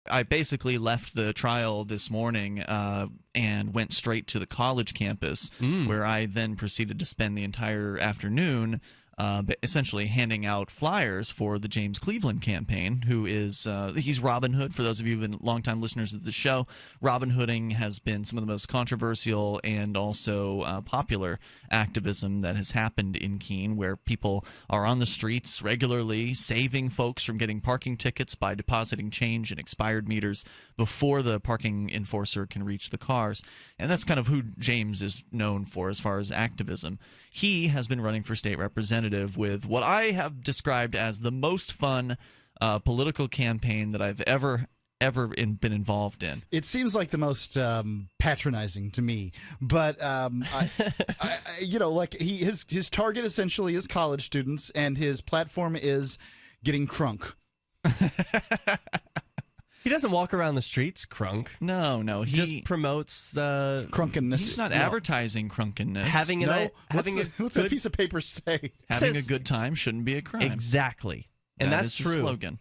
I basically left the trial this morning and went straight to the college campus, where I then proceeded to spend the entire afternoon essentially handing out flyers for the James Cleveland campaign, who is he's Robin Hood. For those of you who've been longtime listeners of the show, Robin Hooding has been some of the most controversial and also popular activism that has happened in Keene, where people are on the streets regularly saving folks from getting parking tickets by depositing change in expired meters before the parking enforcer can reach the cars. And that's kind of who James is known for as far as activism. He has been running for state representative with what I have described as the most fun political campaign that I've ever been involved in. It seems like the most patronizing to me, but his target essentially is college students, and his platform is getting crunk. He doesn't walk around the streets crunk. No. He just promotes crunkenness. He's not advertising crunkenness. What's that piece of paper say? Having a good time shouldn't be a crime. Exactly. And that's true. The slogan.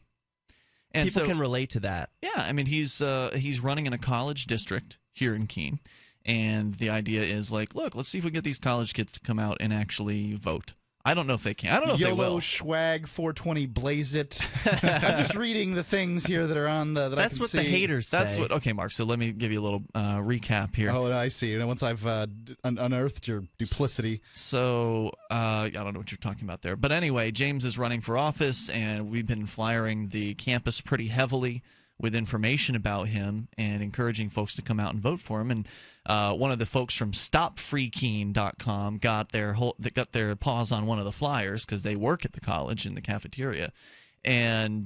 And people can relate to that. Yeah, I mean, he's running in a college district here in Keene, and the idea is like, look, let's see if we can get these college kids to come out and actually vote. I don't know if they can. I don't know if they will. YOLO, swag, 420, blaze it. I'm just reading the things here that are on that I can see. That's what the haters say. Okay, Mark, so let me give you a little recap here. Oh, I see. Once I've unearthed your duplicity. So, I don't know what you're talking about there. But anyway, James is running for office, and we've been flyering the campus pretty heavily with information about him and encouraging folks to come out and vote for him. And one of the folks from StopFreeKeene.com got their paws on one of the flyers because they work at the college in the cafeteria. And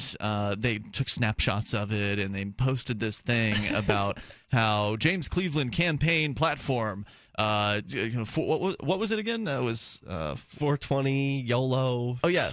they took snapshots of it, and they posted this thing about how James Cleveland campaign platform. What was it again? It was 420 YOLO. Oh yeah,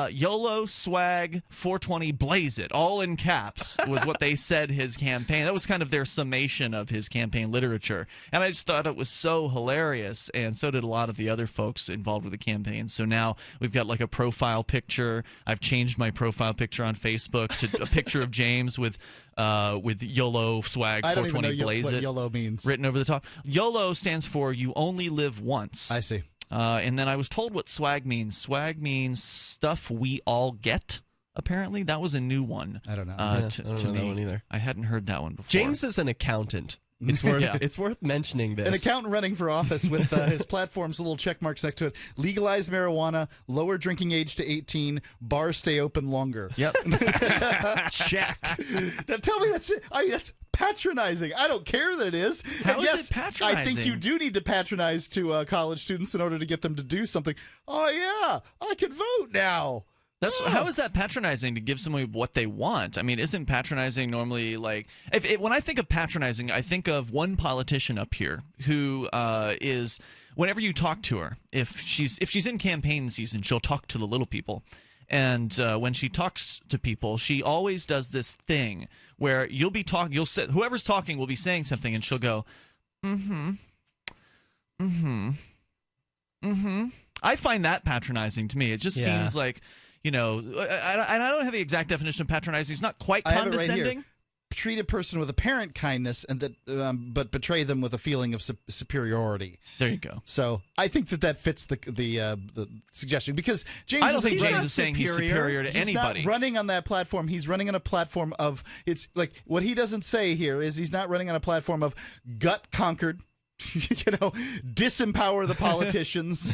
YOLO, swag, 420, blaze it, all in caps was what they said his campaign. That was kind of their summation of his campaign literature. And I just thought it was so hilarious, and so did a lot of the other folks involved with the campaign. So now we've got like a profile picture. I've changed my profile picture on Facebook to a picture of James with YOLO, swag, 420, I don't even know blaze what it. YOLO means. Written over the top. YOLO stands for you only live once. I see. And then I was told what swag means. Swag means stuff we all get, apparently. That was a new one. I don't know. I don't know that one either. I hadn't heard that one before. James is an accountant. It's worth it's worth mentioning this. An accountant running for office with his platform's little check marks next to it. Legalize marijuana, lower drinking age to 18, bars stay open longer. Yep. Check. Tell me that's patronizing. I don't care that it is. How is it patronizing? I think you do need to patronize to college students in order to get them to do something. Oh, yeah, I can vote now. How is that patronizing to give somebody what they want? I mean, isn't patronizing normally like when I think of patronizing, I think of one politician up here who is whenever you talk to her, if she's in campaign season, she'll talk to the little people. And when she talks to people, she always does this thing where whoever's talking will be saying something, and she'll go, mm-hmm. I find that patronizing to me. It just seems like, I don't have the exact definition of patronizing. It's not quite condescending. I have it right here. Treat a person with apparent kindness, and but betray them with a feeling of superiority. There you go. So I think that fits the suggestion, because James. I don't think James is saying he's superior to anybody. He's not running on that platform. He's running on a platform of what he doesn't say here is he's not running on a platform of gut conquered. Disempower the politicians.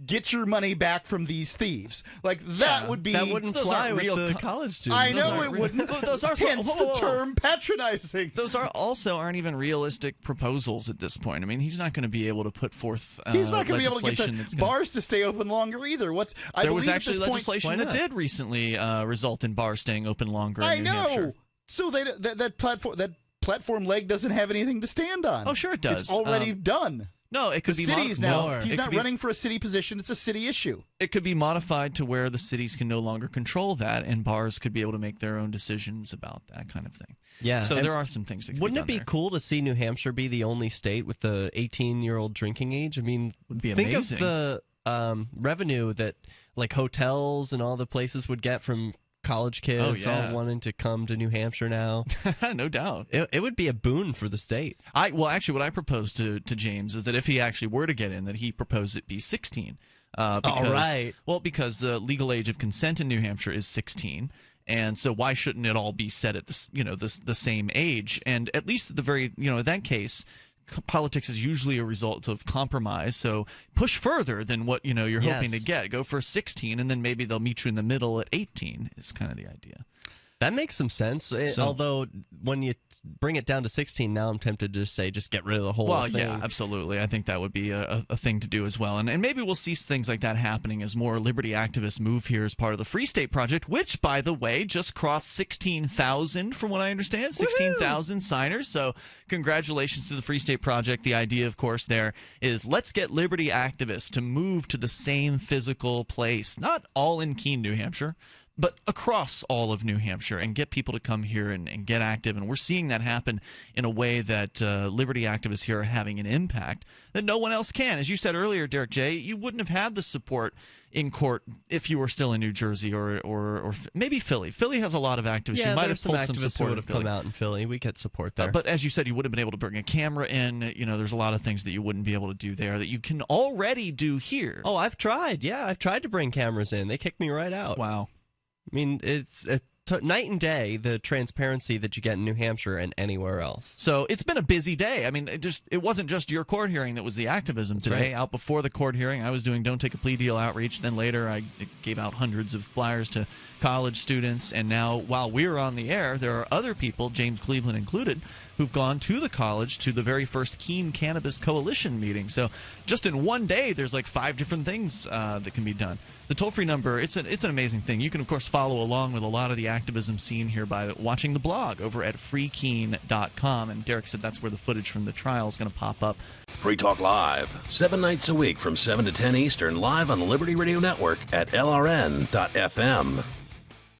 Get your money back from these thieves. That would be. That wouldn't fly with the college students. I know it wouldn't. Those are hence the term patronizing. Those aren't even realistic proposals at this point. I mean, he's not going to be able to put forth. He's not going to be able to get the bars to stay open longer either. There was actually legislation that did recently result in bars staying open longer. In New Hampshire. So that platform leg doesn't have anything to stand on. Oh, sure it does. It's already done. No, it could be cities now. He's not running for a city position. It's a city issue. It could be modified to where the cities can no longer control that, and bars could be able to make their own decisions about that kind of thing. Yeah. So there are some things that could wouldn't be done it be cool to see New Hampshire be the only state with the 18-year-old drinking age? I mean, would be think amazing. of the revenue that hotels and all the places would get from college kids yeah. all wanting to come to New Hampshire now. No doubt. It would be a boon for the state. Well, actually, what I proposed to James is that if he actually were to get in, that he proposed it be 16. Because, all right. Well, because the legal age of consent in New Hampshire is 16. And so why shouldn't it all be set at the same age? And at least at the very, in that case, politics is usually a result of compromise. So push further than what, you're hoping to get. Go for 16, and then maybe they'll meet you in the middle at 18 is kind of the idea. That makes some sense. Although when you bring it down to 16, now I'm tempted to say just get rid of the whole thing. Well, yeah, absolutely. I think that would be a thing to do as well. And maybe we'll see things like that happening as more liberty activists move here as part of the Free State Project, which, by the way, just crossed 16,000 from what I understand, 16,000 signers. So congratulations to the Free State Project. The idea, of course, there is let's get liberty activists to move to the same physical place, not all in Keene, New Hampshire, but across all of New Hampshire, and get people to come here and get active. And we're seeing that happen in a way that liberty activists here are having an impact that no one else can. As you said earlier, Derek J., you wouldn't have had the support in court if you were still in New Jersey or maybe Philly. Philly has a lot of activists. Yeah, you might have some pulled some activists support who would have come out in Philly. We get support there. But as you said, you would have been able to bring a camera in. There's a lot of things that you wouldn't be able to do there that you can already do here. Oh, I've tried. Yeah, I've tried to bring cameras in. They kicked me right out. Wow. I mean, it's night and day, the transparency that you get in New Hampshire and anywhere else. So it's been a busy day. I mean, it wasn't just your court hearing that was the activism today. Right. Out before the court hearing, I was doing Don't Take a Plea Deal outreach. Then later, I gave out hundreds of flyers to college students. And now, while we're on the air, there are other people, James Cleveland included, who've gone to the college to the very first Keene Cannabis Coalition meeting. So just in one day, there's like 5 different things that can be done. The toll-free number, it's an amazing thing. You can, of course, follow along with a lot of the activism scene here by watching the blog over at freekeene.com. And Derek said that's where the footage from the trial is going to pop up. Free Talk Live, 7 nights a week from 7 to 10 Eastern, live on the Liberty Radio Network at LRN.FM.